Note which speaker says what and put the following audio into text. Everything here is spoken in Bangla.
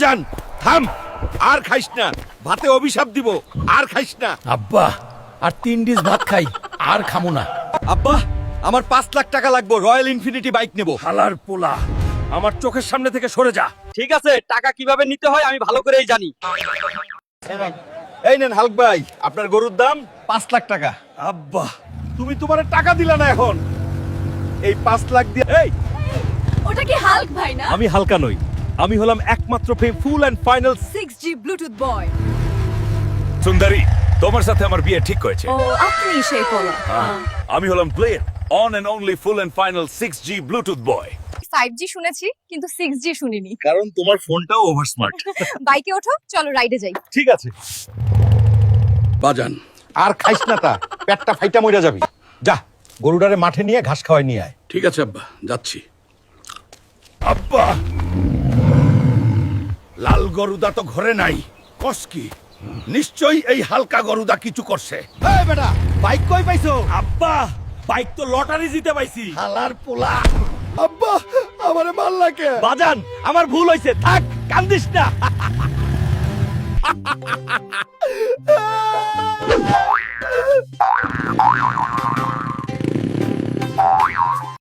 Speaker 1: বাজান থাম, আর খাইস না, ভাতে অভিশাপ দিব, আর খাইস না।
Speaker 2: আব্বা আর 3 ডিশ ভাত খাই, আর খামো না।
Speaker 1: আব্বা আমার 5 লাখ টাকা লাগবে, রয়্যাল ইনফিনিটি বাইক নেব।
Speaker 2: হালার পোলা, আমার চোখের সামনে থেকে সরে যা।
Speaker 3: ঠিক আছে, টাকা কিভাবে নিতে হয় আমি ভালো করেই জানি।
Speaker 1: এই নেন হালক ভাই, আপনার গরুর দাম 5 লাখ টাকা।
Speaker 2: আব্বা তুমি তোমার টাকা দিলা না এখন।
Speaker 1: এই 5 লাখ দিয়ে এই
Speaker 4: ওটা কি হাল্ক ভাই না?
Speaker 1: আমি হালকা নই, আমি হলাম একমাত্র ফুল এন্ড ফাইনাল
Speaker 4: 6G ব্লুটুথ বয়।
Speaker 5: সুন্দরী, তোমার সাথে আমার বিয়ে ঠিক হয়েছে।
Speaker 4: ও আপনি সেই পোলা।
Speaker 5: আমি হলাম plane on and only full and final 6G Bluetooth boy.
Speaker 4: 5G শুনেছি কিন্তু 6G শুনিনি।
Speaker 1: কারণ তোমার ফোনটাও ওভার স্মার্ট।
Speaker 4: বাইকে ওঠো, চলো রাইডে যাই।
Speaker 1: ঠিক আছে বাজান, আর খাইস না, তা পেটটা ফাইটা মইরা যাবি। যা গরুটারে মাঠে নিয়ে ঘাস খাওয়াই নিয়ে আয়।
Speaker 2: ঠিক আছে আব্বা, যাচ্ছি। আব্বা লাল গরুদা তো ঘরে নাই। কসকি নিশ্চয়ই এই হালকা গরুদা কিছু করছে।
Speaker 1: এই বেটা, বাইক কই পাইছো?
Speaker 2: আব্বা বাইক তো লটারি জিতে পাইছি।
Speaker 1: হালার পোলা। আব্বা আমারে মারলা কে?
Speaker 2: বাজান আমার ভুল হইছে, থাক কান্দিস না।